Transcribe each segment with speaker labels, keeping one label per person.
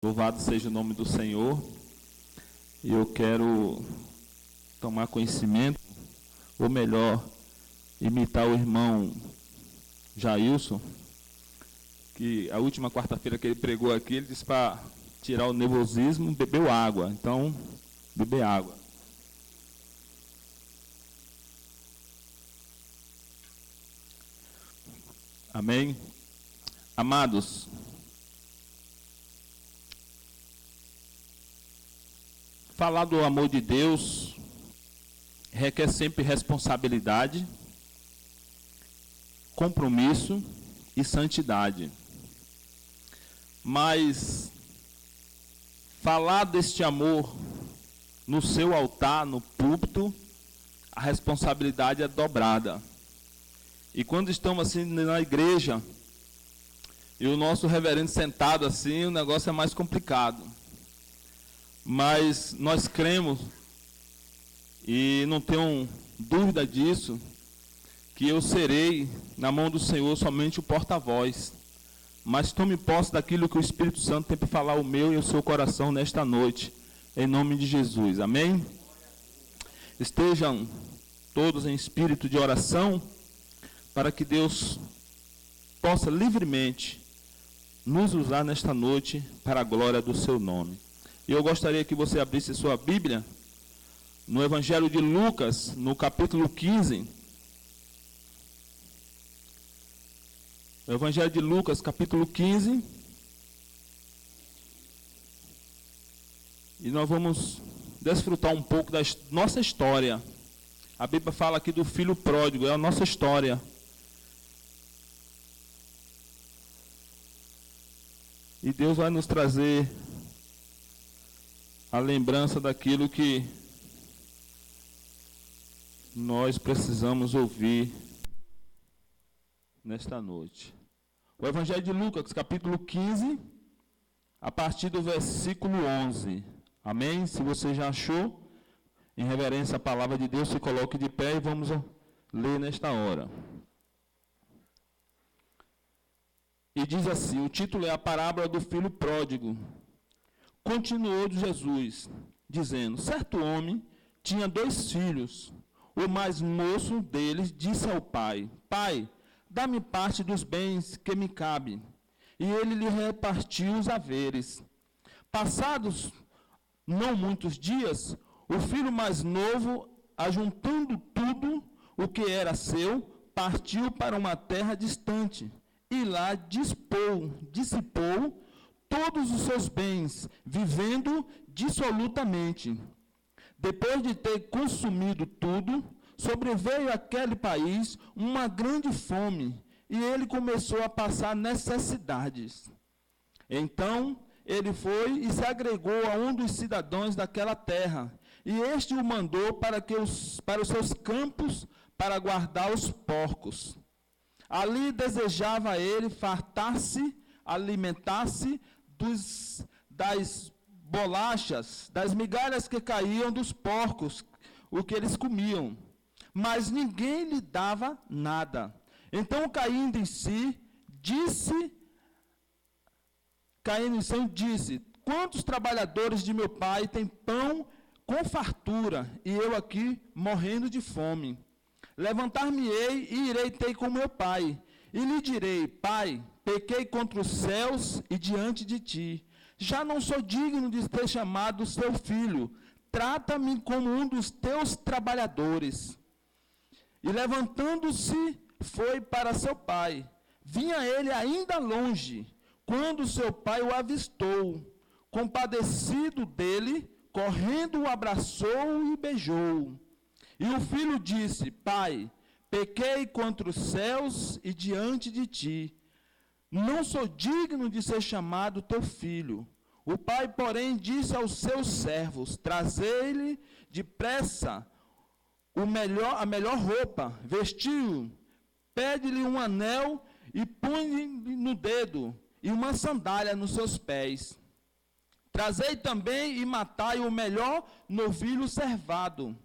Speaker 1: Louvado seja o nome do Senhor. E eu quero tomar conhecimento, ou melhor, imitar o irmão Jailson, que a última quarta-feira que ele pregou aqui, ele disse para tirar o nervosismo, bebeu água. Então, beber água. Amém? Amados, falar do amor de Deus requer sempre responsabilidade, compromisso e santidade. Mas falar deste amor no seu altar, no púlpito, a responsabilidade é dobrada. E quando estamos assim na igreja, e o nosso reverendo sentado assim, o negócio é mais complicado. Mas nós cremos, e não tenho dúvida disso, que eu serei, na mão do Senhor, somente o porta-voz. Mas tome posse daquilo que o Espírito Santo tem para falar ao meu e ao seu coração nesta noite, em nome de Jesus. Amém? Estejam todos em espírito de oração, para que Deus possa livremente nos usar nesta noite para a glória do seu nome. E eu gostaria que você abrisse sua Bíblia no Evangelho de Lucas, no capítulo 15. O Evangelho de Lucas, capítulo 15. E nós vamos desfrutar um pouco da nossa história. A Bíblia fala aqui do filho pródigo, é a nossa história. E Deus vai nos trazer a lembrança daquilo que nós precisamos ouvir nesta noite. O Evangelho de Lucas, capítulo 15, a partir do versículo 11. Amém? Se você já achou, em reverência à palavra de Deus, se coloque de pé e vamos ler nesta hora. E diz assim, o título é a parábola do filho pródigo. Continuou Jesus, dizendo, certo homem tinha 2 filhos. O mais moço deles disse ao pai, pai, dá-me parte dos bens que me cabe. E ele lhe repartiu os haveres. Passados não muitos dias, o filho mais novo, ajuntando tudo o que era seu, partiu para uma terra distante. E lá dissipou todos os seus bens, vivendo dissolutamente. Depois de ter consumido tudo, sobreveio àquele país uma grande fome, e ele começou a passar necessidades. Então, ele foi e se agregou a um dos cidadãos daquela terra, e este o mandou para os seus campos para guardar os porcos. Ali desejava ele fartar-se, alimentar-se das bolachas, das migalhas que caíam dos porcos, o que eles comiam. Mas ninguém lhe dava nada. Então, caindo em si, disse, quantos trabalhadores de meu pai têm pão com fartura, e eu aqui morrendo de fome? Levantar-me-ei e irei ter com meu pai, e lhe direi, pai, pequei contra os céus e diante de ti. Já não sou digno de ter chamado seu filho. Trata-me como um dos teus trabalhadores. E levantando-se, foi para seu pai. Vinha ele ainda longe, quando seu pai o avistou. Compadecido dele, correndo o abraçou e beijou. E o filho disse, pai, pequei contra os céus e diante de ti. Não sou digno de ser chamado teu filho. O pai, porém, disse aos seus servos, trazei-lhe depressa a melhor roupa, vestiu-o, pede-lhe um anel e põe-lhe no dedo, e uma sandália nos seus pés. Trazei também e matai o melhor novilho cevado.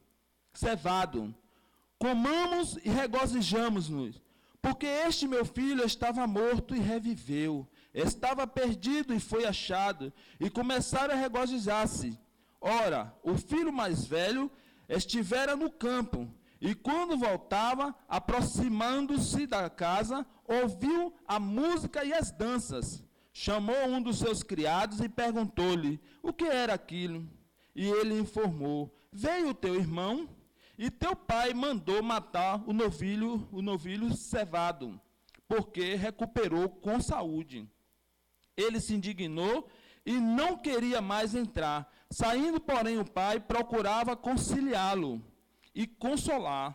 Speaker 1: Comamos e regozijamos-nos, porque este meu filho estava morto e reviveu, estava perdido e foi achado, e começaram a regozijar-se. Ora, o filho mais velho estivera no campo, e quando voltava, aproximando-se da casa, ouviu a música e as danças. Chamou um dos seus criados e perguntou-lhe o que era aquilo. E ele informou: veio o teu irmão, e teu pai mandou matar o novilho cevado, porque recuperou com saúde. Ele se indignou e não queria mais entrar. Saindo, porém, o pai procurava conciliá-lo e consolar.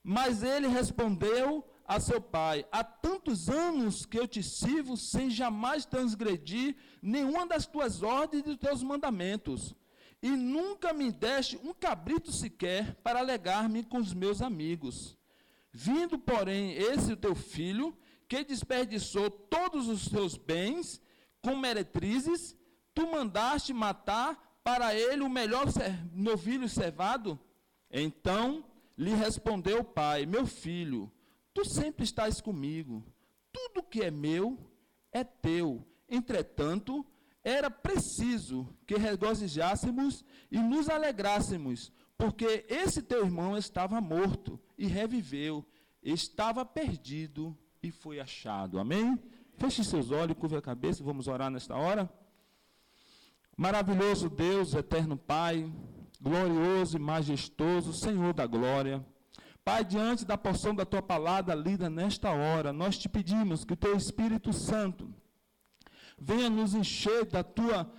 Speaker 1: Mas ele respondeu a seu pai: há tantos anos que eu te sirvo sem jamais transgredir nenhuma das tuas ordens e dos teus mandamentos, e nunca me deste um cabrito sequer para alegar-me com os meus amigos. Vindo, porém, esse teu filho, que desperdiçou todos os seus bens com meretrizes, tu mandaste matar para ele o melhor novilho cevado? Então lhe respondeu o pai: meu filho, tu sempre estás comigo, tudo que é meu é teu. Entretanto, era preciso que regozijássemos e nos alegrássemos, porque esse teu irmão estava morto e reviveu, estava perdido e foi achado. Amém? Feche seus olhos, curva a cabeça e vamos orar nesta hora. Maravilhoso Deus, eterno Pai, glorioso e majestoso, Senhor da glória. Pai, diante da porção da tua palavra lida nesta hora, nós te pedimos que o teu Espírito Santo venha nos encher da tua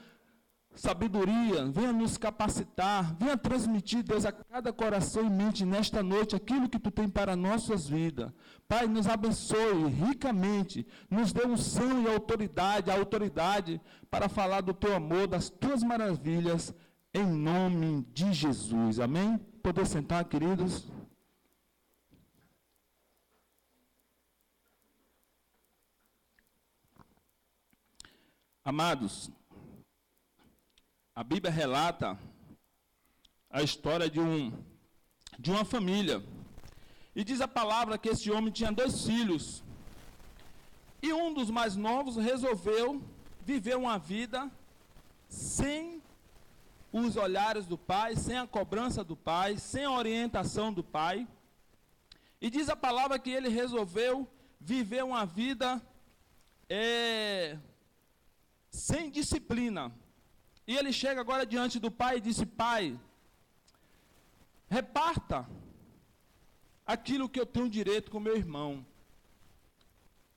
Speaker 1: sabedoria, venha nos capacitar, venha transmitir, Deus, a cada coração e mente nesta noite aquilo que tu tem para nossas vidas. Pai, nos abençoe ricamente, nos dê unção e a autoridade para falar do teu amor, das tuas maravilhas, em nome de Jesus. Amém? Poder sentar, queridos? Amados, a Bíblia relata a história de uma família. E diz a palavra que esse homem tinha 2 filhos. E um dos mais novos resolveu viver uma vida sem os olhares do pai, sem a cobrança do pai, sem a orientação do pai. E diz a palavra que ele resolveu viver uma vida sem disciplina. E ele chega agora diante do pai e disse: pai, reparta aquilo que eu tenho direito com meu irmão.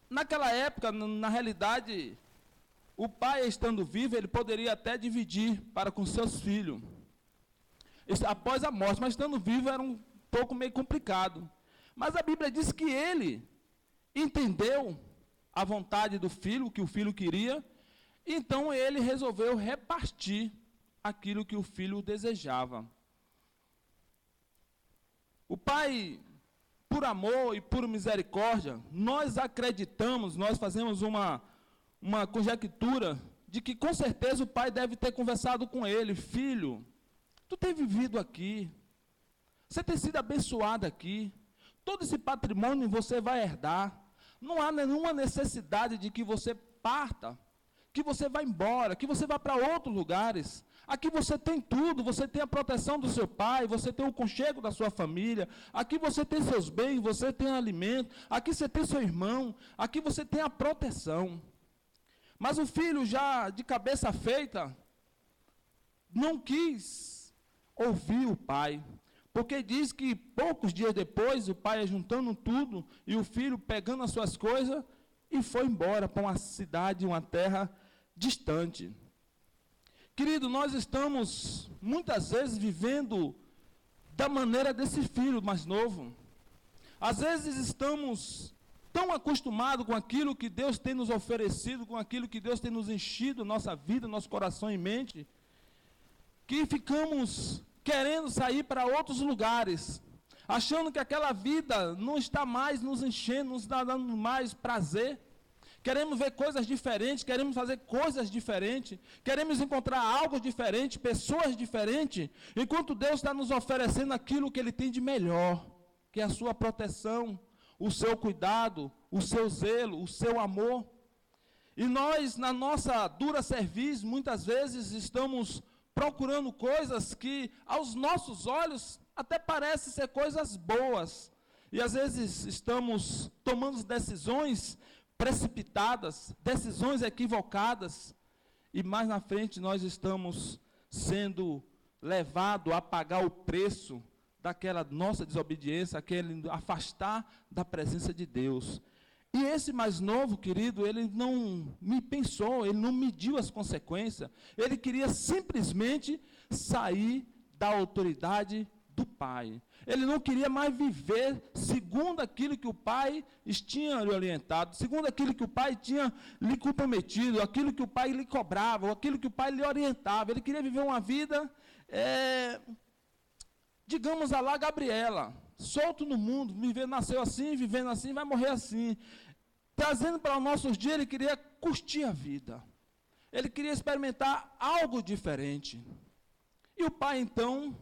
Speaker 1: Naquela época, na realidade, o pai, estando vivo, ele poderia até dividir para com seus filhos, após a morte, mas estando vivo era um pouco meio complicado. Mas a Bíblia diz que ele entendeu a vontade do filho, o que o filho queria. Então ele resolveu repartir aquilo que o filho desejava. O pai, por amor e por misericórdia, nós acreditamos, nós fazemos uma conjectura de que com certeza o pai deve ter conversado com ele: filho, tu tem vivido aqui, você tem sido abençoado aqui, todo esse patrimônio você vai herdar, não há nenhuma necessidade de que você parta, que você vá embora, que você vá para outros lugares. Aqui você tem tudo, você tem a proteção do seu pai, você tem o conchego da sua família, aqui você tem seus bens, você tem alimento, aqui você tem seu irmão, aqui você tem a proteção. Mas o filho, já de cabeça feita, não quis ouvir o pai, porque diz que poucos dias depois, o pai juntando tudo, e o filho pegando as suas coisas, e foi embora para uma cidade, uma terra distante. Querido, nós estamos muitas vezes vivendo da maneira desse filho mais novo. Às vezes estamos tão acostumados com aquilo que Deus tem nos oferecido, com aquilo que Deus tem nos enchido, nossa vida, nosso coração e mente, que ficamos querendo sair para outros lugares, achando que aquela vida não está mais nos enchendo, não está dando mais prazer. Queremos ver coisas diferentes, queremos fazer coisas diferentes, queremos encontrar algo diferente, pessoas diferentes, enquanto Deus está nos oferecendo aquilo que Ele tem de melhor, que é a sua proteção, o seu cuidado, o seu zelo, o seu amor. E nós, na nossa dura serviço, muitas vezes estamos procurando coisas que, aos nossos olhos, até parecem ser coisas boas. E às vezes estamos tomando decisões precipitadas, decisões equivocadas, e mais na frente nós estamos sendo levados a pagar o preço daquela nossa desobediência, aquele afastar da presença de Deus. E esse mais novo, querido, ele não me pensou, ele não mediu as consequências, ele queria simplesmente sair da autoridade do pai. Ele não queria mais viver segundo aquilo que o pai tinha lhe orientado, segundo aquilo que o pai tinha lhe comprometido, aquilo que o pai lhe cobrava, aquilo que o pai lhe orientava. Ele queria viver uma vida, digamos, a lá Gabriela, solto no mundo, nasceu assim, vivendo assim, vai morrer assim. Trazendo para os nossos dias, ele queria curtir a vida. Ele queria experimentar algo diferente. E o pai, então,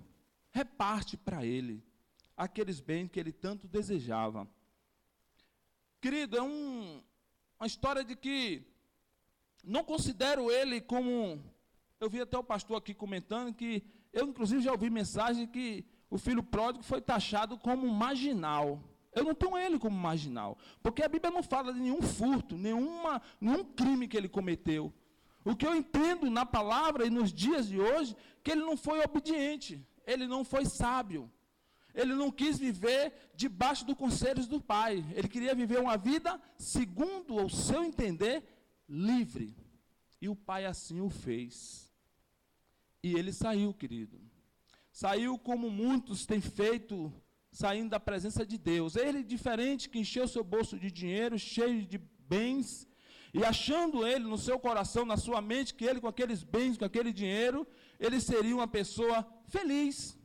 Speaker 1: reparte para ele aqueles bens que ele tanto desejava. Querido, é uma história de que não considero ele como... Eu vi até o pastor aqui comentando que... Eu, inclusive, já ouvi mensagem que o filho pródigo foi taxado como marginal. Eu não tenho ele como marginal, porque a Bíblia não fala de nenhum furto, nenhum crime que ele cometeu. O que eu entendo na palavra e nos dias de hoje, que ele não foi obediente, ele não foi sábio, ele não quis viver debaixo dos conselhos do pai, ele queria viver uma vida, segundo o seu entender, livre. E o pai assim o fez. E ele saiu, querido. Saiu como muitos têm feito, saindo da presença de Deus. Ele, diferente, que encheu seu bolso de dinheiro, cheio de bens, e achando ele no seu coração, na sua mente, que ele com aqueles bens, com aquele dinheiro, ele seria uma pessoa feliz,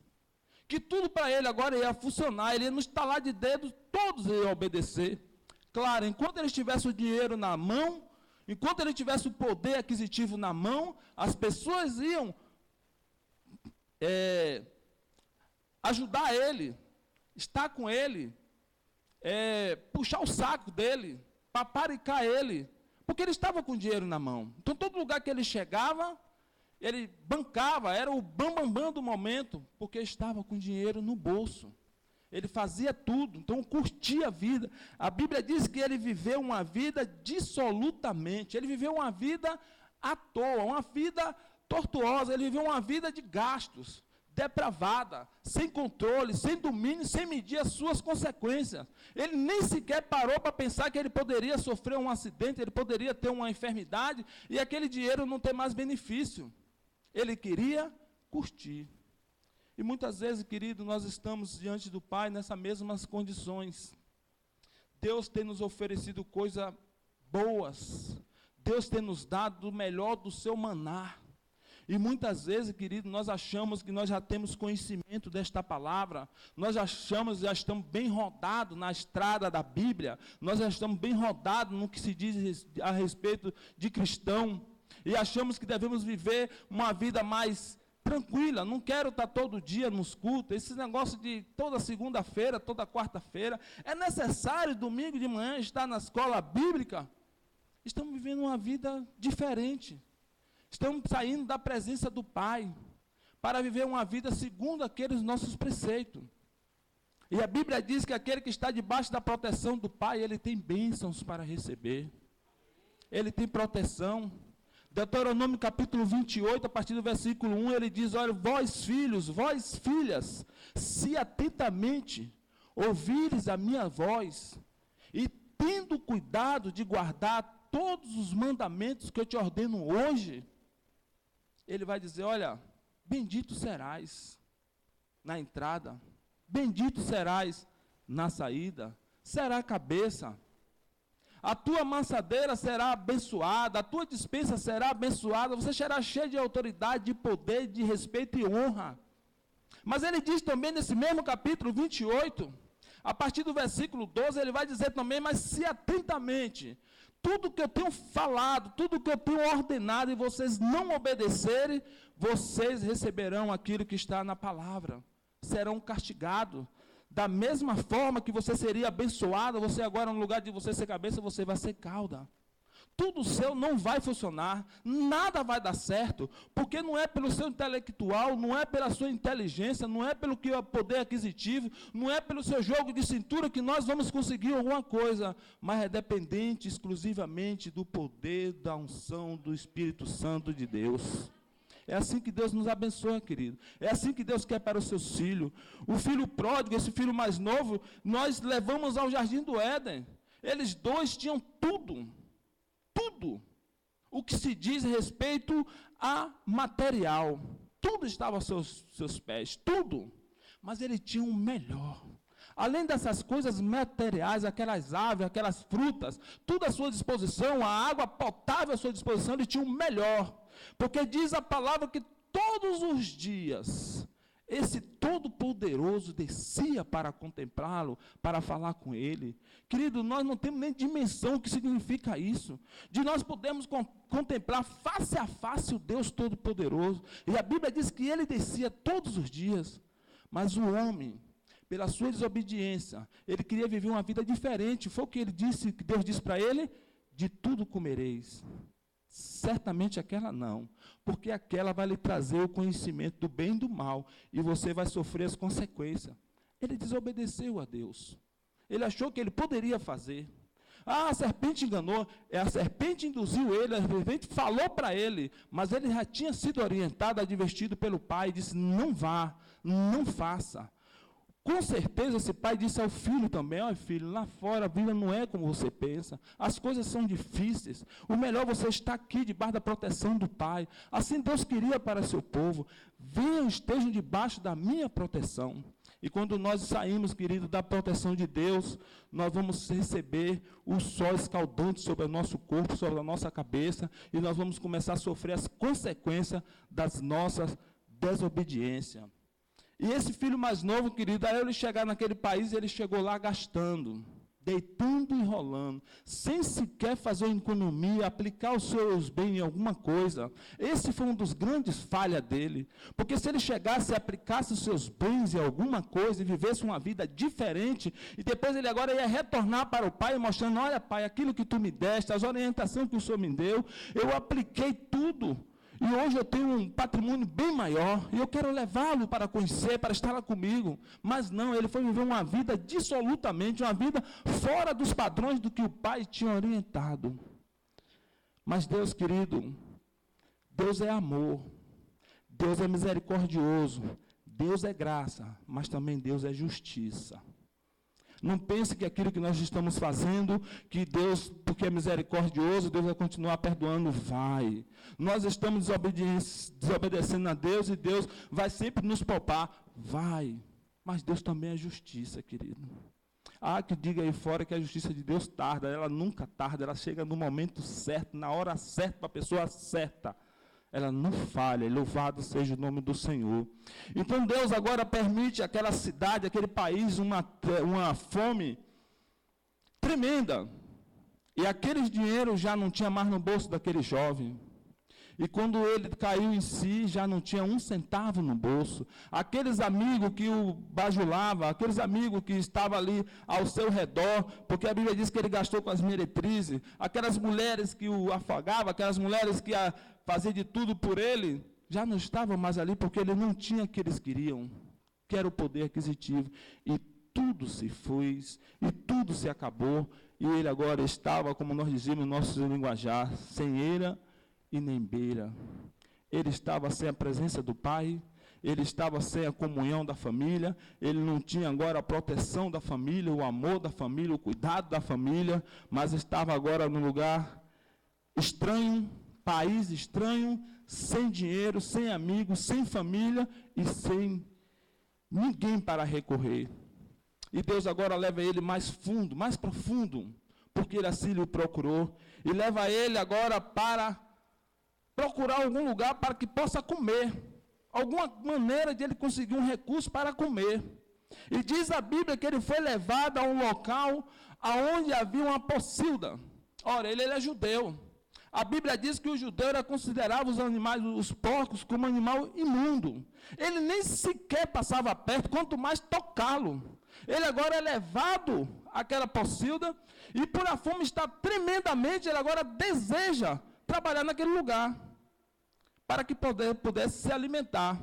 Speaker 1: que tudo para ele agora ia funcionar, ele ia no estalar de dedos, todos iam obedecer. Claro, enquanto ele tivesse o dinheiro na mão, enquanto ele tivesse o poder aquisitivo na mão, as pessoas iam ajudar ele, estar com ele, puxar o saco dele, paparicar ele, porque ele estava com dinheiro na mão. Então, todo lugar que ele chegava, ele bancava, era o bambambam do momento, porque estava com dinheiro no bolso. Ele fazia tudo, então curtia a vida. A Bíblia diz que ele viveu uma vida dissolutamente, ele viveu uma vida à toa, uma vida tortuosa, ele viveu uma vida de gastos, depravada, sem controle, sem domínio, sem medir as suas consequências. Ele nem sequer parou para pensar que ele poderia sofrer um acidente, ele poderia ter uma enfermidade e aquele dinheiro não ter mais benefício. Ele queria curtir. E muitas vezes, querido, nós estamos diante do Pai nessas mesmas condições. Deus tem nos oferecido coisas boas. Deus tem nos dado o melhor do seu maná. E muitas vezes, querido, nós achamos que nós já temos conhecimento desta palavra, nós achamos que já estamos bem rodados na estrada da Bíblia, nós já estamos bem rodados no que se diz a respeito de cristão, e achamos que devemos viver uma vida mais tranquila, não quero estar todo dia nos cultos, esse negócio de toda segunda-feira, toda quarta-feira, é necessário domingo de manhã estar na escola bíblica? Estamos vivendo uma vida diferente. Estamos saindo da presença do Pai para viver uma vida segundo aqueles nossos preceitos. E a Bíblia diz que aquele que está debaixo da proteção do Pai, ele tem bênçãos para receber. Ele tem proteção. Deuteronômio capítulo 28, a partir do versículo 1, ele diz: olha, vós filhos, vós filhas, se atentamente ouvires a minha voz, e tendo cuidado de guardar todos os mandamentos que eu te ordeno hoje, ele vai dizer, olha, bendito serás na entrada, bendito serás na saída, será a cabeça, a tua amassadeira será abençoada, a tua despensa será abençoada, você será cheio de autoridade, de poder, de respeito e honra. Mas ele diz também nesse mesmo capítulo 28, a partir do versículo 12, ele vai dizer também, mas se atentamente, tudo que eu tenho falado, tudo que eu tenho ordenado, e vocês não obedecerem, vocês receberão aquilo que está na palavra, serão castigados. Da mesma forma que você seria abençoado, você agora, no lugar de você ser cabeça, você vai ser cauda. tudo seu não vai funcionar, nada vai dar certo, porque não é pelo seu intelectual, não é pela sua inteligência, não é pelo que é poder aquisitivo, não é pelo seu jogo de cintura que nós vamos conseguir alguma coisa, mas é dependente exclusivamente do poder, da unção do Espírito Santo de Deus. É assim que Deus nos abençoa, querido. É assim que Deus quer para os seus filhos. O filho pródigo, esse filho mais novo, nós levamos ao jardim do Éden. Eles dois tinham tudo. Tudo o que se diz respeito a material, tudo estava aos seus pés, tudo, mas ele tinha um melhor. Além dessas coisas materiais, aquelas aves, aquelas frutas, tudo à sua disposição, a água potável à sua disposição, ele tinha um melhor, porque diz a palavra que todos os dias esse Todo-Poderoso descia para contemplá-lo, para falar com ele. Querido, nós não temos nem dimensão do que significa isso. De nós podemos contemplar face a face o Deus Todo-Poderoso. E a Bíblia diz que ele descia todos os dias. Mas o homem, pela sua desobediência, ele queria viver uma vida diferente. Foi o que ele disse, que Deus disse para ele: de tudo comereis. Certamente aquela não, porque aquela vai lhe trazer o conhecimento do bem e do mal, e você vai sofrer as consequências. Ele desobedeceu a Deus. Ele achou que ele poderia fazer. A serpente enganou, a serpente induziu ele, a serpente falou para ele, mas ele já tinha sido orientado, advertido pelo pai, e disse: não vá, não faça. Com certeza esse pai disse ao filho também: olha filho, lá fora a vida não é como você pensa, as coisas são difíceis, o melhor você estar aqui debaixo da proteção do pai. Assim Deus queria para seu povo: venham, estejam debaixo da minha proteção. E quando nós saímos, querido, da proteção de Deus, nós vamos receber o sol escaldante sobre o nosso corpo, sobre a nossa cabeça, e nós vamos começar a sofrer as consequências das nossas desobediências. E esse filho mais novo, querido, aí ele chegar naquele país, ele chegou lá gastando, deitando e enrolando, sem sequer fazer uma economia, aplicar os seus bens em alguma coisa. Esse foi um dos grandes falhas dele, porque se ele chegasse e aplicasse os seus bens em alguma coisa, e vivesse uma vida diferente, e depois ele agora ia retornar para o pai, mostrando: olha pai, aquilo que tu me deste, as orientações que o Senhor me deu, eu apliquei tudo. E hoje eu tenho um patrimônio bem maior, e eu quero levá-lo para conhecer, para estar lá comigo. Mas não, ele foi viver uma vida dissolutamente, uma vida fora dos padrões do que o pai tinha orientado. Mas Deus, querido, Deus é amor, Deus é misericordioso, Deus é graça, mas também Deus é justiça. Não pense que aquilo que nós estamos fazendo, que Deus, porque é misericordioso, Deus vai continuar perdoando. Vai. Nós estamos desobedecendo a Deus e Deus vai sempre nos poupar. Vai. Mas Deus também é justiça, querido. Que diga aí fora que a justiça de Deus tarda. Ela nunca tarda, ela chega no momento certo, na hora certa, para a pessoa certa. Ela não falha, louvado seja o nome do Senhor. Então Deus agora permite aquela cidade, aquele país, uma fome tremenda. E aqueles dinheiros já não tinha mais no bolso daquele jovem. E quando ele caiu em si, já não tinha um centavo no bolso. Aqueles amigos que o bajulavam, aqueles amigos que estavam ali ao seu redor, porque a Bíblia diz que ele gastou com as meretrizes, aquelas mulheres que o afagavam, aquelas mulheres que faziam de tudo por ele, já não estavam mais ali, porque ele não tinha o que eles queriam, que era o poder aquisitivo. E tudo se foi, e tudo se acabou, e ele agora estava, como nós dizíamos no nosso linguajar, sem eira e nem beira. Ele estava sem a presença do Pai, ele estava sem a comunhão da família, ele não tinha agora a proteção da família, o amor da família, o cuidado da família, mas estava agora num lugar estranho, país estranho, sem dinheiro, sem amigos, sem família e sem ninguém para recorrer. E Deus agora leva ele mais fundo, mais profundo, porque ele assim lhe procurou, e leva ele agora para procurar algum lugar para que possa comer, alguma maneira de ele conseguir um recurso para comer. E diz a Bíblia que ele foi levado a um local onde havia uma pocilga. Ora, ele é judeu. A Bíblia diz que o judeu era considerava os animais, os porcos, como animal imundo. Ele nem sequer passava perto, quanto mais tocá-lo. Ele agora é levado àquela pocilga e por a fome estar tremendamente, ele agora deseja trabalhar naquele lugar para que pudesse se alimentar.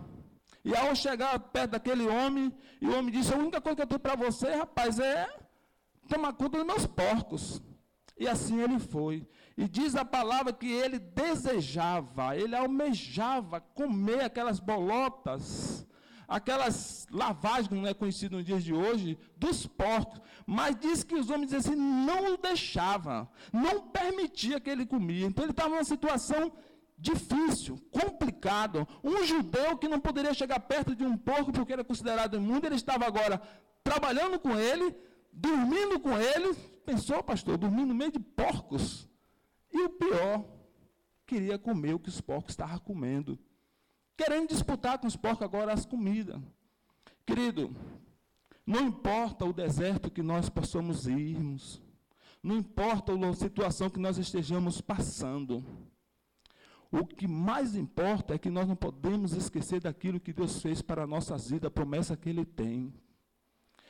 Speaker 1: E ao chegar perto daquele homem, e o homem disse, a única coisa que eu tenho para você, rapaz, é tomar conta dos meus porcos. E assim ele foi. E diz a palavra que ele desejava, ele almejava comer aquelas bolotas, aquelas lavagens, como é conhecido nos dias de hoje, dos porcos. Mas diz que os homens assim, não o deixavam, não permitia que ele comia. Então ele estava numa situação difícil, complicado. Um judeu que não poderia chegar perto de um porco porque era considerado imundo, ele estava agora trabalhando com ele, dormindo com ele. Pensou, pastor, dormindo no meio de porcos? E o pior, queria comer o que os porcos estavam comendo. Querendo disputar com os porcos agora as comidas. Querido, não importa o deserto que nós possamos irmos, não importa a situação que nós estejamos passando, o que mais importa é que nós não podemos esquecer daquilo que Deus fez para a nossa vida, a promessa que Ele tem.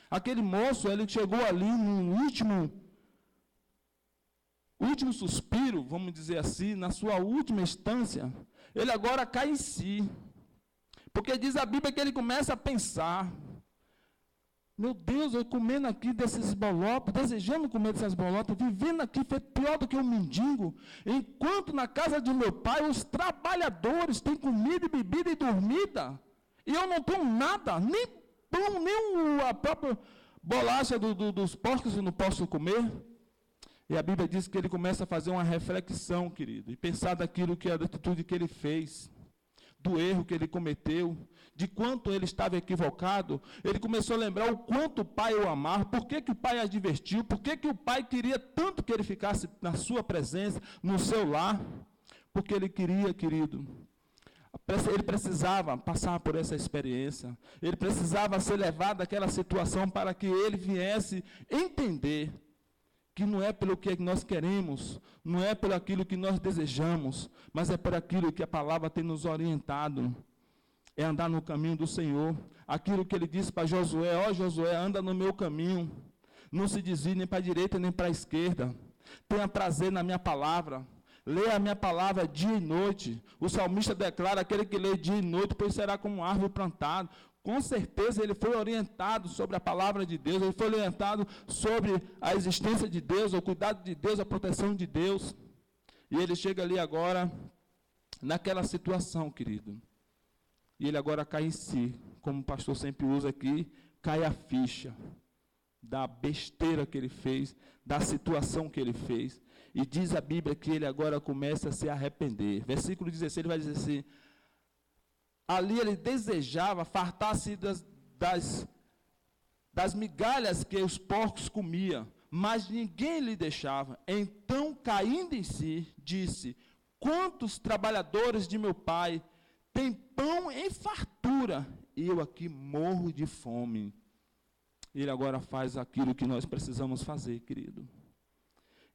Speaker 1: Aquele moço, ele chegou ali no último suspiro, vamos dizer assim, na sua última instância, ele agora cai em si. Porque diz a Bíblia que ele começa a pensar, meu Deus, eu comendo aqui desses bolotas, desejando comer dessas bolotas, vivendo aqui, foi pior do que um mendigo, enquanto na casa de meu pai os trabalhadores têm comida e bebida e dormida, e eu não tenho nada, nem pão, nem a própria bolacha dos porcos eu não posso comer. E a Bíblia diz que ele começa a fazer uma reflexão, querido, e pensar daquilo que a atitude que ele fez, do erro que ele cometeu, de quanto ele estava equivocado. Ele começou a lembrar o quanto o pai o amava, por que o pai advertiu, por que o pai queria tanto que ele ficasse na sua presença, no seu lar, porque ele queria, querido, ele precisava passar por essa experiência, ele precisava ser levado àquela situação para que ele viesse entender que não é pelo que nós queremos, não é pelo aquilo que nós desejamos, mas é por aquilo que a palavra tem nos orientado, é andar no caminho do Senhor. Aquilo que ele disse para Josué, ó Josué, anda no meu caminho, não se desvie nem para a direita nem para a esquerda, tenha prazer na minha palavra, leia a minha palavra dia e noite. O salmista declara, aquele que lê dia e noite, pois será como uma árvore plantada. Com certeza ele foi orientado sobre a palavra de Deus, ele foi orientado sobre a existência de Deus, o cuidado de Deus, a proteção de Deus. E ele chega ali agora, naquela situação, querido. E ele agora cai em si, como o pastor sempre usa aqui, cai a ficha da besteira que ele fez, da situação que ele fez. E diz a Bíblia que ele agora começa a se arrepender. Versículo 16, ele vai dizer assim, ali ele desejava fartar-se das migalhas que os porcos comiam, mas ninguém lhe deixava. Então, caindo em si, disse, quantos trabalhadores de meu pai têm pão em fartura, e eu aqui morro de fome. Ele agora faz aquilo que nós precisamos fazer, querido.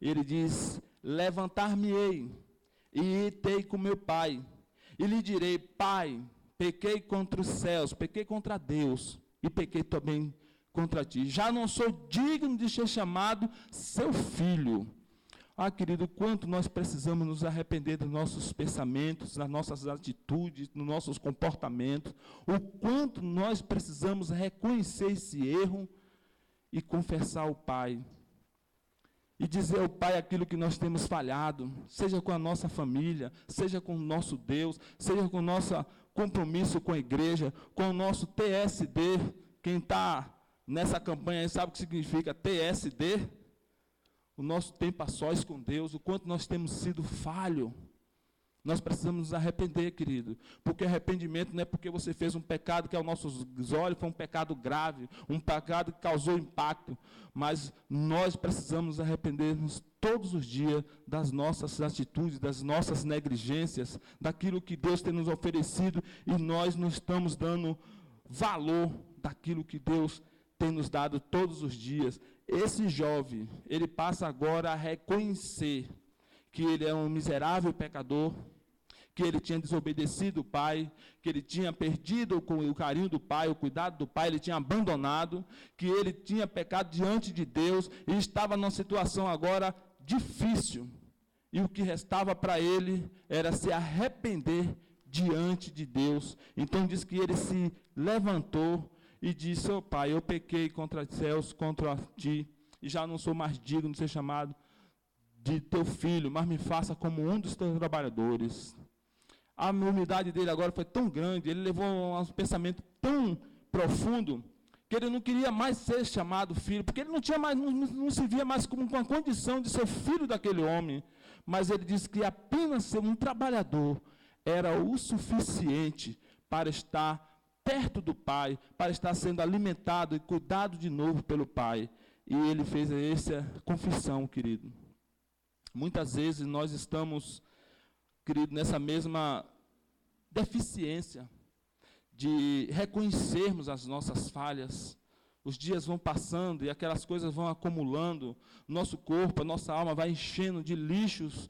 Speaker 1: Ele diz, levantar-me-ei, e irei com meu pai, e lhe direi, pai, pequei contra os céus, pequei contra Deus, e pequei também contra ti. Já não sou digno de ser chamado seu filho. Ah, querido, quanto nós precisamos nos arrepender dos nossos pensamentos, das nossas atitudes, dos nossos comportamentos, o quanto nós precisamos reconhecer esse erro e confessar ao Pai. E dizer ao Pai aquilo que nós temos falhado, seja com a nossa família, seja com o nosso Deus, seja com o nosso compromisso com a igreja, com o nosso TSD. Quem está nessa campanha aí sabe o que significa TSD? O nosso tempo a sós com Deus, o quanto nós temos sido falho. Nós precisamos nos arrepender, querido, porque arrependimento não é porque você fez um pecado que aos nossos olhos foi um pecado grave, um pecado que causou impacto, mas nós precisamos arrepender-nos todos os dias das nossas atitudes, das nossas negligências, daquilo que Deus tem nos oferecido e nós não estamos dando valor daquilo que Deus tem nos dado todos os dias. Esse jovem, ele passa agora a reconhecer que ele é um miserável pecador, que ele tinha desobedecido o pai, que ele tinha perdido o carinho do pai, o cuidado do pai, ele tinha abandonado, que ele tinha pecado diante de Deus e estava numa situação agora difícil. E o que restava para ele era se arrepender diante de Deus. Então diz que ele se levantou e disse: "Ó pai, eu pequei contra os céus, contra ti, e já não sou mais digno de ser chamado de teu filho, mas me faça como um dos teus trabalhadores." A humildade dele agora foi tão grande, ele levou um pensamento tão profundo, que ele não queria mais ser chamado filho, porque ele não tinha mais, não se via mais como com a condição de ser filho daquele homem, mas ele disse que apenas ser um trabalhador era o suficiente para estar perto do pai, para estar sendo alimentado e cuidado de novo pelo pai. E ele fez essa confissão, querido. Muitas vezes nós estamos, querido, nessa mesma deficiência de reconhecermos as nossas falhas. Os dias vão passando e aquelas coisas vão acumulando. Nosso corpo, a nossa alma vai enchendo de lixos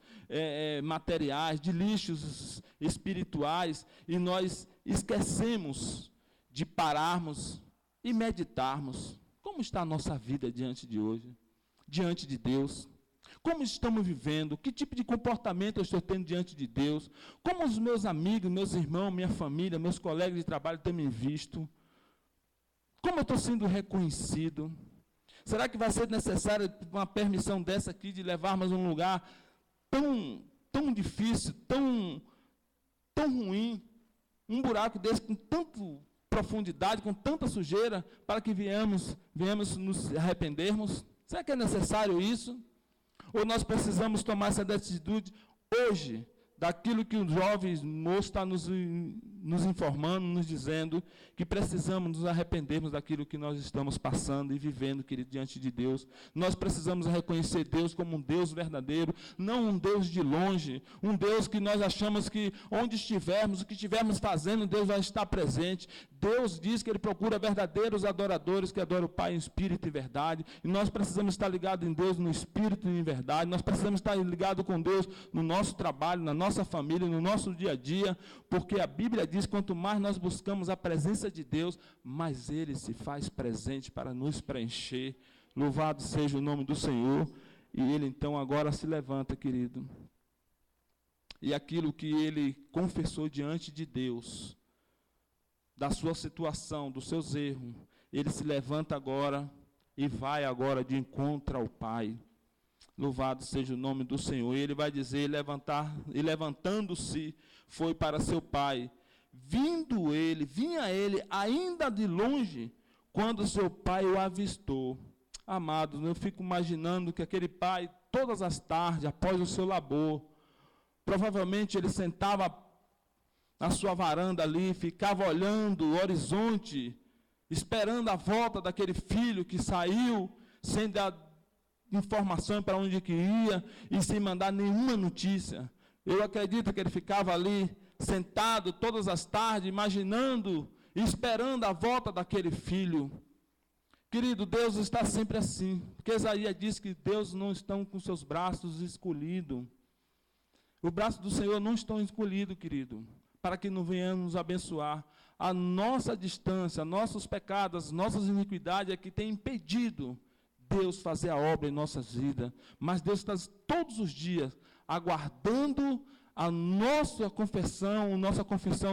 Speaker 1: materiais, de lixos espirituais, e nós esquecemos de pararmos e meditarmos. Como está a nossa vida diante de hoje? Diante de Deus? Como estamos vivendo? Que tipo de comportamento eu estou tendo diante de Deus? Como os meus amigos, meus irmãos, minha família, meus colegas de trabalho têm me visto? Como eu estou sendo reconhecido? Será que vai ser necessária uma permissão dessa aqui, de levarmos a um lugar tão difícil, tão ruim, um buraco desse com tanta profundidade, com tanta sujeira, para que venhamos nos arrependermos? Será que é necessário isso? Ou nós precisamos tomar essa atitude hoje, daquilo que o jovem moço está nos informando, nos dizendo, que precisamos nos arrependermos daquilo que nós estamos passando e vivendo, querido, diante de Deus. Nós precisamos reconhecer Deus como um Deus verdadeiro, não um Deus de longe, um Deus que nós achamos que onde estivermos, o que estivermos fazendo, Deus vai estar presente. Deus diz que Ele procura verdadeiros adoradores que adoram o Pai em espírito e verdade, e nós precisamos estar ligados em Deus no espírito e em verdade. Nós precisamos estar ligados com Deus no nosso trabalho, na nossa família, no nosso dia a dia, porque a Bíblia diz que quanto mais nós buscamos a presença de Deus, mais Ele se faz presente para nos preencher. Louvado seja o nome do Senhor. E Ele então agora se levanta, querido, e aquilo que ele confessou diante de Deus, da sua situação, dos seus erros, ele se levanta agora e vai agora de encontro ao Pai. Louvado seja o nome do Senhor. E ele vai dizer, levantando-se, foi para seu pai. Vinha ele ainda de longe, quando seu pai o avistou. Amados, eu fico imaginando que aquele pai, todas as tardes, após o seu labor, provavelmente ele sentava na sua varanda ali, ficava olhando o horizonte, esperando a volta daquele filho que saiu, sem dar informação para onde que ia e sem mandar nenhuma notícia. Eu acredito que ele ficava ali, sentado todas as tardes, imaginando e esperando a volta daquele filho. Querido, Deus está sempre assim, porque Isaías diz que Deus não está com seus braços escolhidos. O braço do Senhor não está escolhido, querido, para que não venhamos nos abençoar. A nossa distância, nossos pecados, nossas iniquidades é que tem impedido Deus fazer a obra em nossas vidas. Mas Deus está todos os dias aguardando a nossa confissão,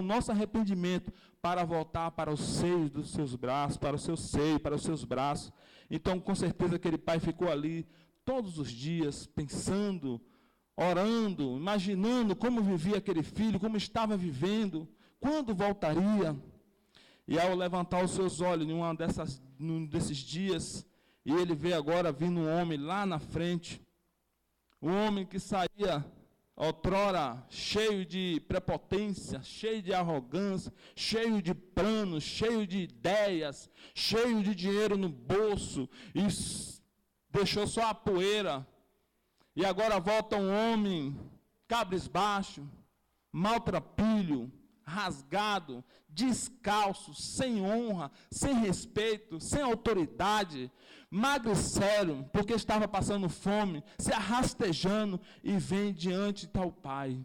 Speaker 1: nosso arrependimento, para voltar para os seios dos seus braços, para o seu seio, para os seus braços. Então, com certeza, aquele pai ficou ali todos os dias, pensando, orando, imaginando como vivia aquele filho, como estava vivendo, quando voltaria. E ao levantar os seus olhos num desses dias, e ele vê agora vindo um homem lá na frente, um homem que saía outrora cheio de prepotência, cheio de arrogância, cheio de planos, cheio de ideias, cheio de dinheiro no bolso, e deixou só a poeira. E agora volta um homem cabisbaixo, maltrapilho, rasgado, descalço, sem honra, sem respeito, sem autoridade, magro e sério, porque estava passando fome, se arrastejando, e vem diante de tal pai.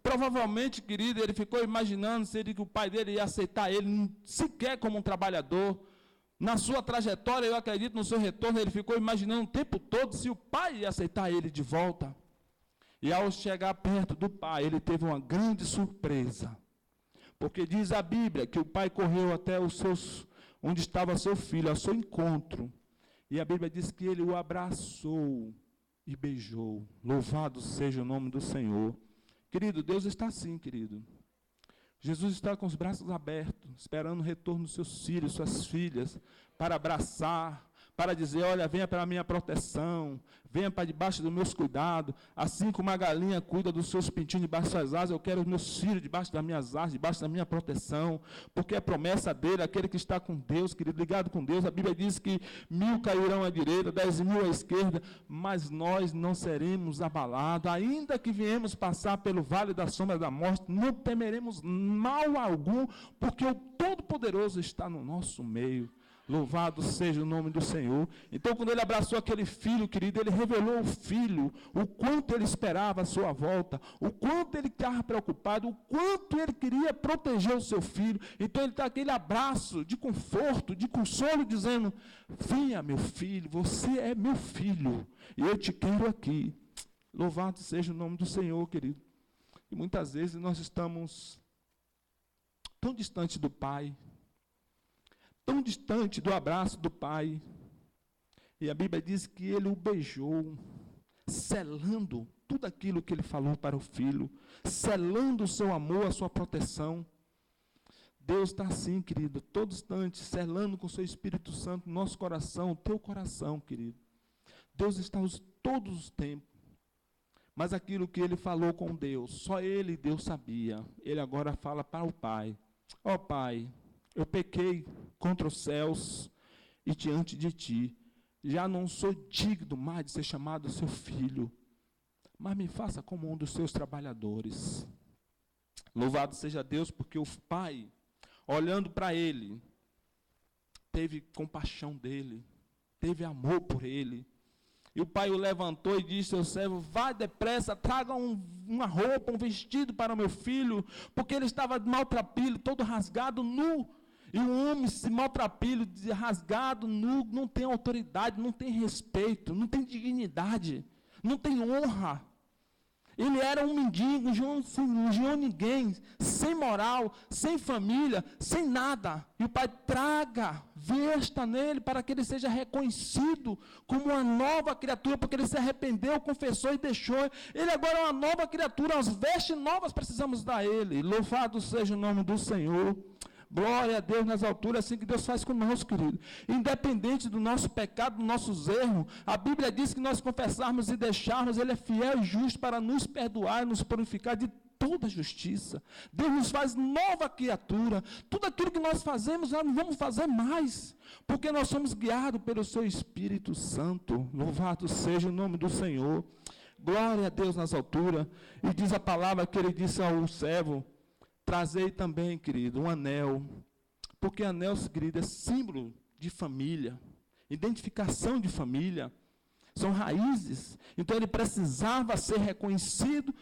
Speaker 1: Provavelmente, querido, ele ficou imaginando que o pai dele ia aceitar ele sequer como um trabalhador. Na sua trajetória, eu acredito, no seu retorno, ele ficou imaginando o tempo todo se o pai ia aceitar ele de volta. E ao chegar perto do pai, ele teve uma grande surpresa. Porque diz a Bíblia que o pai correu até onde estava seu filho, ao seu encontro. E a Bíblia diz que ele o abraçou e beijou. Louvado seja o nome do Senhor. Querido, Deus está assim, querido. Jesus está com os braços abertos, esperando o retorno dos seus filhos, suas filhas, para abraçar, para dizer, olha, venha para a minha proteção, venha para debaixo dos meus cuidados, assim como a galinha cuida dos seus pintinhos debaixo das suas asas, eu quero os meus filhos debaixo das minhas asas, debaixo da minha proteção, porque é promessa dele, aquele que está com Deus, querido, ligado com Deus. A Bíblia diz que 1000 cairão à direita, 10.000 à esquerda, mas nós não seremos abalados, ainda que viemos passar pelo vale da sombra da morte, não temeremos mal algum, porque o Todo-Poderoso está no nosso meio. Louvado seja o nome do Senhor. Então, quando ele abraçou aquele filho, querido, ele revelou ao filho o quanto ele esperava a sua volta, o quanto ele estava preocupado, o quanto ele queria proteger o seu filho. Então, ele dá aquele abraço de conforto, de consolo, dizendo, venha, meu filho, você é meu filho, e eu te quero aqui. Louvado seja o nome do Senhor, querido. E muitas vezes nós estamos tão distantes do Pai, tão distante do abraço do pai. E a Bíblia diz que ele o beijou, selando tudo aquilo que ele falou para o filho, selando o seu amor, a sua proteção. Deus está assim, querido, todo instante, selando com o seu Espírito Santo o nosso coração, o teu coração, querido. Deus está todos os tempos. Mas aquilo que ele falou com Deus, só ele e Deus sabia. Ele agora fala para o Pai. Ó Pai, eu pequei contra os céus e diante de ti. Já não sou digno mais de ser chamado seu filho, mas me faça como um dos seus trabalhadores. Louvado seja Deus, porque o pai, olhando para ele, teve compaixão dele, teve amor por ele. E o pai o levantou e disse ao servo, vá depressa, traga uma roupa, um vestido para o meu filho, porque ele estava maltrapilho, todo rasgado, nu. E um homem se maltrapilho, rasgado, nu, não tem autoridade, não tem respeito, não tem dignidade, não tem honra. Ele era um mendigo, não ninguém, sem moral, sem família, sem nada. E o pai traga, vesta nele para que ele seja reconhecido como uma nova criatura, porque ele se arrependeu, confessou e deixou. Ele agora é uma nova criatura, as vestes novas precisamos dar a ele. Louvado seja o nome do Senhor. Glória a Deus nas alturas, assim que Deus faz conosco, querido. Independente do nosso pecado, dos nossos erros, a Bíblia diz que nós confessarmos e deixarmos, Ele é fiel e justo para nos perdoar e nos purificar de toda justiça. Deus nos faz nova criatura. Tudo aquilo que nós fazemos, nós não vamos fazer mais, porque nós somos guiados pelo Seu Espírito Santo. Louvado seja o nome do Senhor. Glória a Deus nas alturas. E diz a palavra que Ele disse ao servo, trazei também, querido, um anel, porque anel, querido, é símbolo de família, identificação de família, são raízes. Então ele precisava ser reconhecido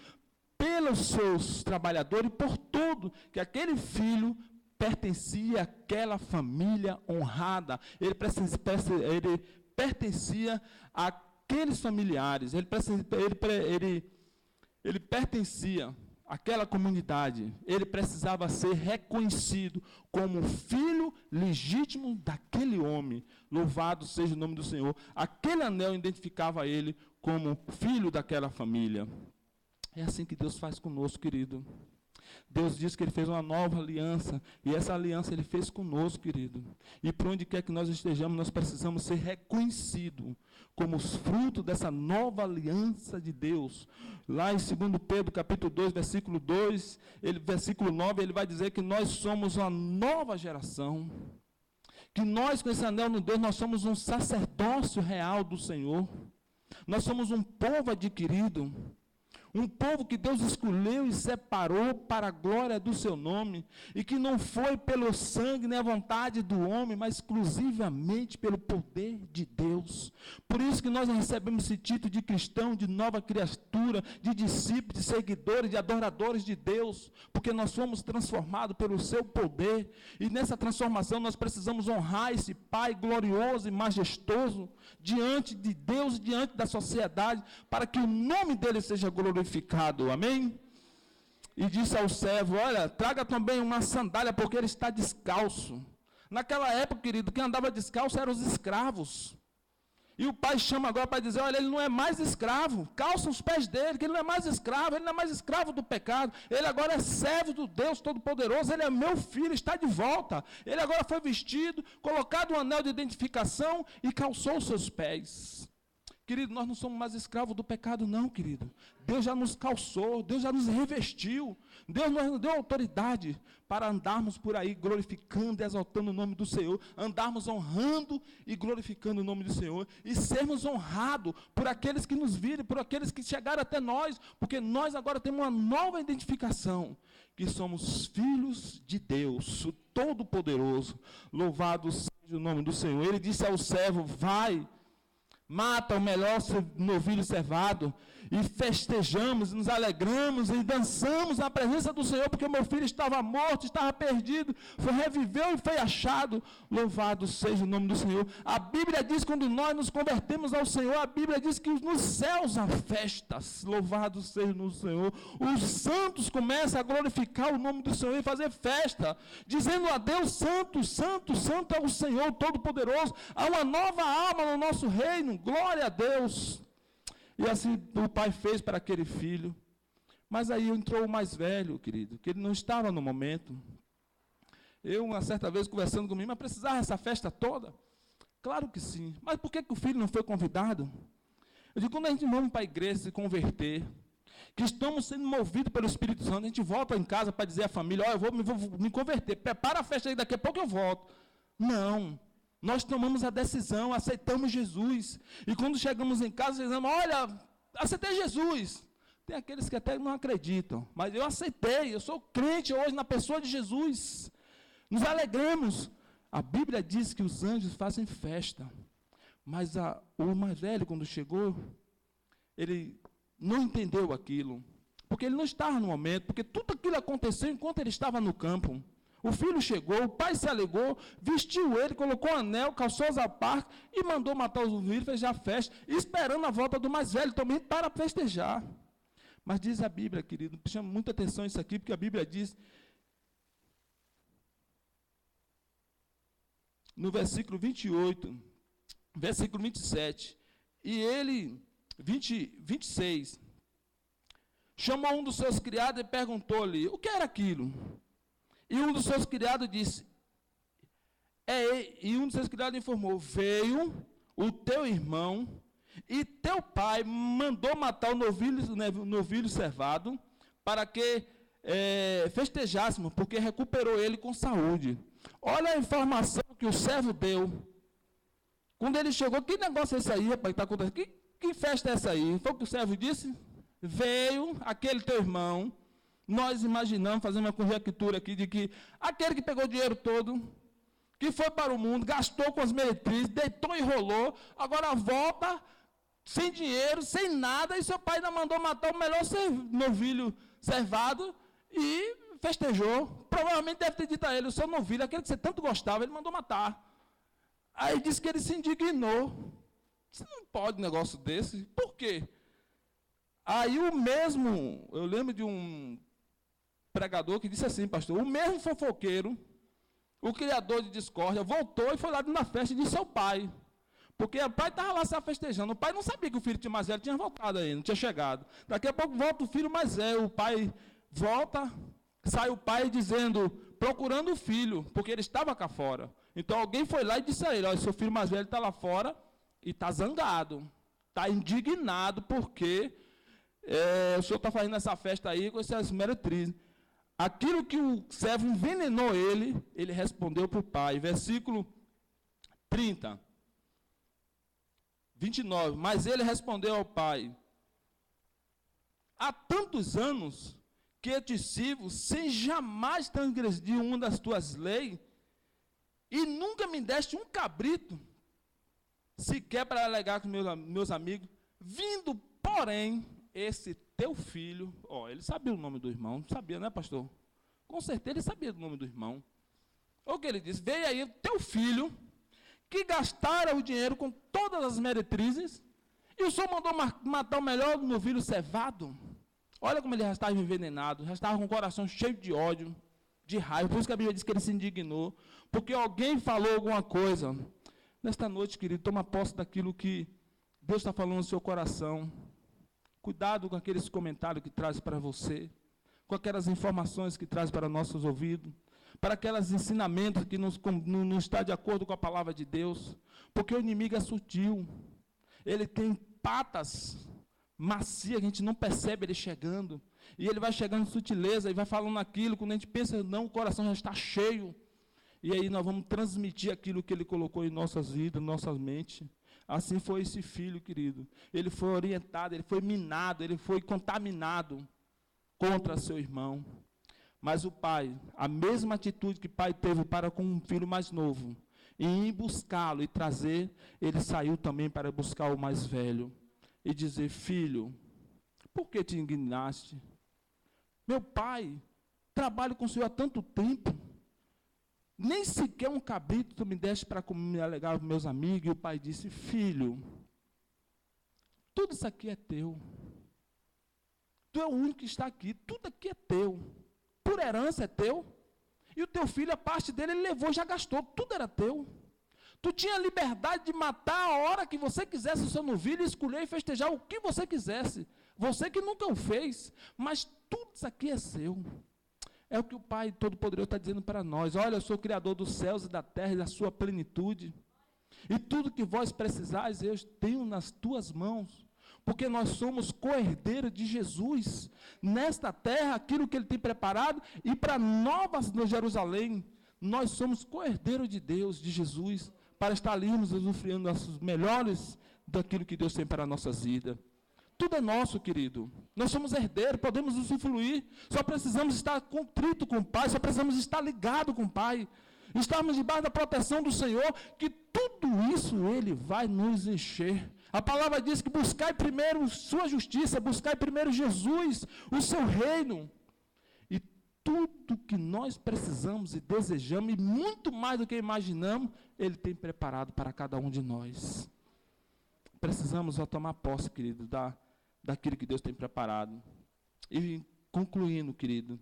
Speaker 1: pelos seus trabalhadores e por tudo, que aquele filho pertencia àquela família honrada, ele pertencia àqueles familiares, ele pertencia aquela comunidade, ele precisava ser reconhecido como filho legítimo daquele homem. Louvado seja o nome do Senhor. Aquele anel identificava ele como filho daquela família. É assim que Deus faz conosco, querido. Deus diz que Ele fez uma nova aliança, e essa aliança Ele fez conosco, querido. E por onde quer que nós estejamos, nós precisamos ser reconhecidos como os frutos dessa nova aliança de Deus. Lá em 2 Pedro, capítulo 2, versículo 2, versículo 9, ele vai dizer que nós somos uma nova geração, que nós, com esse anel no Deus, nós somos um sacerdócio real do Senhor, nós somos um povo adquirido, Um povo que Deus escolheu e separou para a glória do seu nome, e que não foi pelo sangue nem a vontade do homem, mas exclusivamente pelo poder de Deus. Por isso que nós recebemos esse título de cristão, de nova criatura, de discípulos, de seguidores, de adoradores de Deus, porque nós fomos transformados pelo seu poder, e nessa transformação nós precisamos honrar esse Pai glorioso e majestoso, diante de Deus, diante da sociedade, para que o nome dele seja glorificado, amém? E disse ao servo, olha, traga também uma sandália, porque ele está descalço. Naquela época, querido, quem andava descalço eram os escravos. E o pai chama agora para dizer, olha, ele não é mais escravo, calça os pés dele, que ele não é mais escravo, ele não é mais escravo do pecado, ele agora é servo do Deus Todo-Poderoso, ele é meu filho, está de volta. Ele agora foi vestido, colocado um anel de identificação e calçou os seus pés. Querido, nós não somos mais escravos do pecado, não, querido. Deus já nos calçou, Deus já nos revestiu. Deus nos deu autoridade para andarmos por aí glorificando e exaltando o nome do Senhor, andarmos honrando e glorificando o nome do Senhor, e sermos honrados por aqueles que nos viram, por aqueles que chegaram até nós, porque nós agora temos uma nova identificação, que somos filhos de Deus, o Todo-Poderoso. Louvado seja o nome do Senhor. Ele disse ao servo, vai, mata o melhor novilho cevado, e festejamos, nos alegramos e dançamos na presença do Senhor, porque o meu filho estava morto, estava perdido, reviveu e foi achado. Louvado seja o nome do Senhor. A Bíblia diz, quando nós nos convertemos ao Senhor, a Bíblia diz que nos céus há festas. Louvado seja o Senhor. Os santos começam a glorificar o nome do Senhor e fazer festa, dizendo a Deus, santo, santo, santo é o Senhor Todo-Poderoso. Há uma nova alma no nosso reino, glória a Deus. E assim o pai fez para aquele filho. Mas aí entrou o mais velho, querido, que ele não estava no momento. Eu, uma certa vez, conversando comigo, mas precisava essa festa toda? Claro que sim. Mas por que o filho não foi convidado? Eu digo, quando a gente vamos para a igreja se converter, que estamos sendo movidos pelo Espírito Santo, a gente volta em casa para dizer à família, eu vou me converter, prepara a festa aí, daqui a pouco eu volto. Não. Nós tomamos a decisão, aceitamos Jesus. E quando chegamos em casa, dizemos, olha, aceitei Jesus. Tem aqueles que até não acreditam, mas eu aceitei, eu sou crente hoje na pessoa de Jesus. Nos alegramos. A Bíblia diz que os anjos fazem festa. Mas o mais velho, quando chegou, ele não entendeu aquilo. Porque ele não estava no momento, porque tudo aquilo aconteceu enquanto ele estava no campo. O filho chegou, o pai se alegrou, vestiu ele, colocou o anel, calçou os alparcas e mandou matar os novilhos, fez a festa, esperando a volta do mais velho também para festejar. Mas diz a Bíblia, querido, chama muita atenção isso aqui, porque a Bíblia diz, no versículo 28, versículo 27, e ele, 26, chamou um dos seus criados e perguntou-lhe, o que era aquilo? E um dos seus criados disse, e um dos seus criados informou, veio o teu irmão e teu pai mandou matar o novilho cevado para que festejássemos, porque recuperou ele com saúde. Olha a informação que o servo deu. Quando ele chegou, que negócio é esse aí, rapaz, que está acontecendo? Que festa é essa aí? Foi o que o servo disse? Veio aquele teu irmão. Nós imaginamos, fazendo uma conjectura aqui, de que aquele que pegou o dinheiro todo, que foi para o mundo, gastou com as meretrizes, deitou e rolou, agora volta sem dinheiro, sem nada, e seu pai ainda mandou matar o melhor novilho cevado e festejou. Provavelmente deve ter dito a ele, o seu novilho, aquele que você tanto gostava, ele mandou matar. Aí disse que ele se indignou. Você não pode um negócio desse. Por quê? Aí o mesmo, eu lembro de um pregador que disse assim, pastor, o mesmo fofoqueiro, o criador de discórdia, voltou e foi lá na festa e disse ao pai. Porque o pai estava lá se festejando. O pai não sabia que o filho mais velho tinha voltado aí, não tinha chegado. Daqui a pouco volta o filho mais velho. O pai volta, sai o pai dizendo, procurando o filho, porque ele estava cá fora. Então alguém foi lá e disse a ele, olha, seu filho mais velho está lá fora e está zangado, está indignado, porque o senhor está fazendo essa festa aí com essas meretrizes. Aquilo que o servo envenenou ele respondeu para o pai. Versículo 30. 29. Mas ele respondeu ao pai, há tantos anos que eu te sirvo, sem jamais transgredir uma das tuas leis, e nunca me deste um cabrito, sequer para alegar com meus amigos, vindo, porém, esse teu filho, ele sabia o nome do irmão, sabia, né, pastor? Com certeza ele sabia do nome do irmão. O que ele disse? Veio aí o teu filho, que gastara o dinheiro com todas as meretrizes, e o senhor mandou matar o melhor do meu filho cevado. Olha como ele já estava envenenado, já estava com o coração cheio de ódio, de raiva. Por isso que a Bíblia diz que ele se indignou, porque alguém falou alguma coisa. Nesta noite, querido, toma posse daquilo que Deus está falando no seu coração. Cuidado com aqueles comentários que traz para você, com aquelas informações que traz para nossos ouvidos, para aqueles ensinamentos que não está de acordo com a palavra de Deus, porque o inimigo é sutil, ele tem patas macias, a gente não percebe ele chegando, e ele vai chegando em sutileza, e vai falando aquilo, quando a gente pensa, não, o coração já está cheio, e aí nós vamos transmitir aquilo que ele colocou em nossas vidas, nossas mentes. Assim foi esse filho, querido, ele foi orientado, ele foi minado, ele foi contaminado contra seu irmão. Mas o pai, a mesma atitude que o pai teve para com um filho mais novo, em ir buscá-lo e trazer, ele saiu também para buscar o mais velho e dizer: filho, por que te indignaste? Meu pai, trabalho com o senhor há tanto tempo, nem sequer um cabrito tu me deste para me alegar com meus amigos. E o pai disse: filho, tudo isso aqui é teu, tu é o único que está aqui, tudo aqui é teu, por herança é teu, e o teu filho, a parte dele, ele levou, já gastou, tudo era teu. Tu tinha liberdade de matar a hora que você quisesse o seu novilho, e escolher e festejar o que você quisesse, você que nunca o fez, mas tudo isso aqui é seu. É o que o Pai Todo-Poderoso está dizendo para nós: olha, eu sou o Criador dos céus e da terra e da sua plenitude, e tudo que vós precisais, eu tenho nas tuas mãos, porque nós somos co-herdeiros de Jesus, nesta terra, aquilo que Ele tem preparado, e para Nova Jerusalém, nós somos co-herdeiros de Deus, de Jesus, para estar ali nos usufruindo os melhores daquilo que Deus tem para a nossa vida. Tudo é nosso, querido. Nós somos herdeiros, podemos usufruir. Só precisamos estar contrito com o Pai, só precisamos estar ligado com o Pai. Estarmos debaixo da proteção do Senhor, que tudo isso Ele vai nos encher. A palavra diz que buscai primeiro sua justiça, buscai primeiro Jesus, o seu reino. E tudo que nós precisamos e desejamos, e muito mais do que imaginamos, Ele tem preparado para cada um de nós. Precisamos tomar posse, querido, daquilo que Deus tem preparado. E concluindo, querido,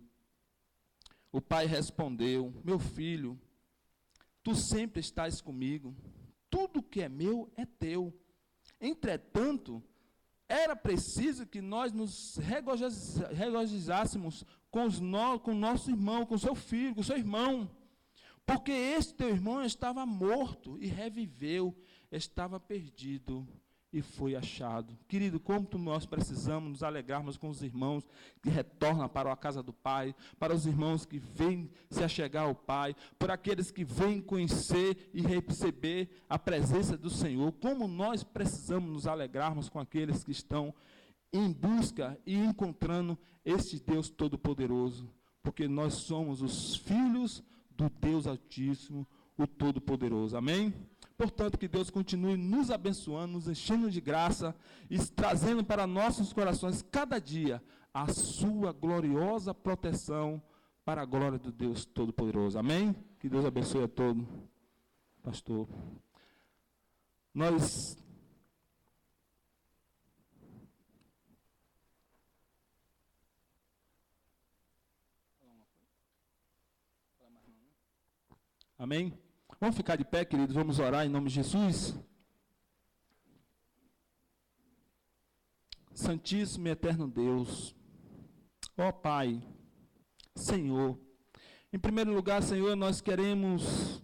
Speaker 1: o pai respondeu: meu filho, tu sempre estás comigo, tudo que é meu é teu. Entretanto, era preciso que nós nos regozijássemos com o nosso irmão, com seu filho, com seu irmão, porque este teu irmão estava morto e reviveu, estava perdido e foi achado. Querido, como nós precisamos nos alegrarmos com os irmãos que retornam para a casa do Pai, para os irmãos que vêm se achegar ao Pai, por aqueles que vêm conhecer e receber a presença do Senhor. Como nós precisamos nos alegrarmos com aqueles que estão em busca e encontrando este Deus Todo-Poderoso, porque nós somos os filhos do Deus Altíssimo, o Todo-Poderoso. Amém? Portanto, que Deus continue nos abençoando, nos enchendo de graça e trazendo para nossos corações cada dia a sua gloriosa proteção para a glória do Deus Todo-Poderoso. Amém? Que Deus abençoe a todos. Pastor, nós amém? Vamos ficar de pé, queridos, vamos orar em nome de Jesus. Santíssimo e eterno Deus, ó Pai, Senhor, em primeiro lugar, Senhor, nós queremos,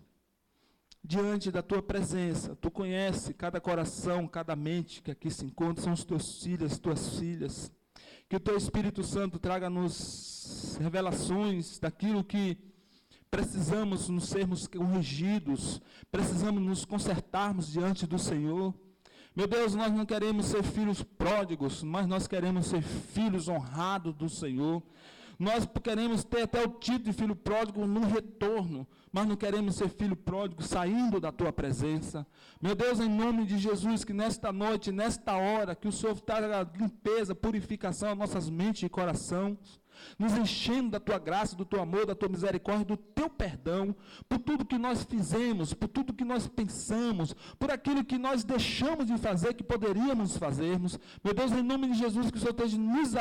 Speaker 1: diante da Tua presença, Tu conhece cada coração, cada mente que aqui se encontra, são os Teus filhos, Tuas filhas, que o Teu Espírito Santo traga-nos revelações daquilo que precisamos nos sermos corrigidos, precisamos nos consertarmos diante do Senhor, Meu Deus, nós não queremos ser filhos pródigos, mas nós queremos ser filhos honrados do Senhor. Nós queremos ter até o título de filho pródigo no retorno, mas não queremos ser filho pródigo saindo da tua presença. Meu Deus, em nome de Jesus, que nesta noite, nesta hora, que o Senhor traga limpeza, purificação às nossas mentes e coração, nos enchendo da tua graça, do teu amor, da tua misericórdia, do teu perdão, por tudo que nós fizemos, por tudo que nós pensamos, por aquilo que nós deixamos de fazer, que poderíamos fazermos. Meu Deus, em nome de Jesus, que o Senhor esteja nos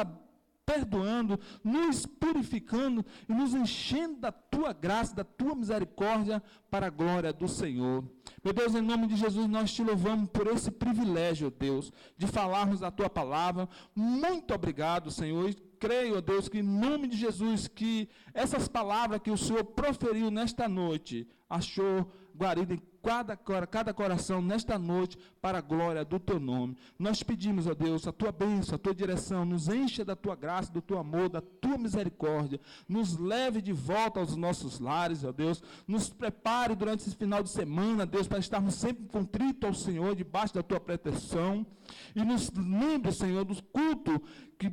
Speaker 1: perdoando, nos purificando e nos enchendo da tua graça, da tua misericórdia, para a glória do Senhor. Meu Deus, em nome de Jesus, nós te louvamos por esse privilégio, Deus, de falarmos a tua palavra. Muito obrigado, Senhor. E creio, Deus, que em nome de Jesus, que essas palavras que o Senhor proferiu nesta noite, achou guarida em cada coração nesta noite, para a glória do teu nome. Nós pedimos, ó Deus, a tua bênção, a tua direção, nos encha da tua graça, do teu amor, da tua misericórdia, nos leve de volta aos nossos lares, ó Deus, nos prepare durante esse final de semana, Deus, para estarmos sempre contritos ao Senhor, debaixo da tua proteção, e nos lembre, Senhor, dos cultos que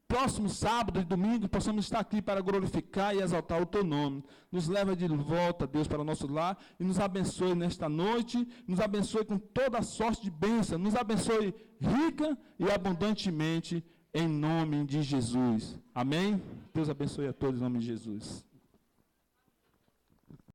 Speaker 1: próximo sábado e domingo possamos estar aqui para glorificar e exaltar o teu nome. Nos leva de volta, Deus, para o nosso lar e nos abençoe nesta noite, nos abençoe com toda a sorte de bênção, nos abençoe rica e abundantemente em nome de Jesus. Amém? Deus abençoe a todos em nome de Jesus.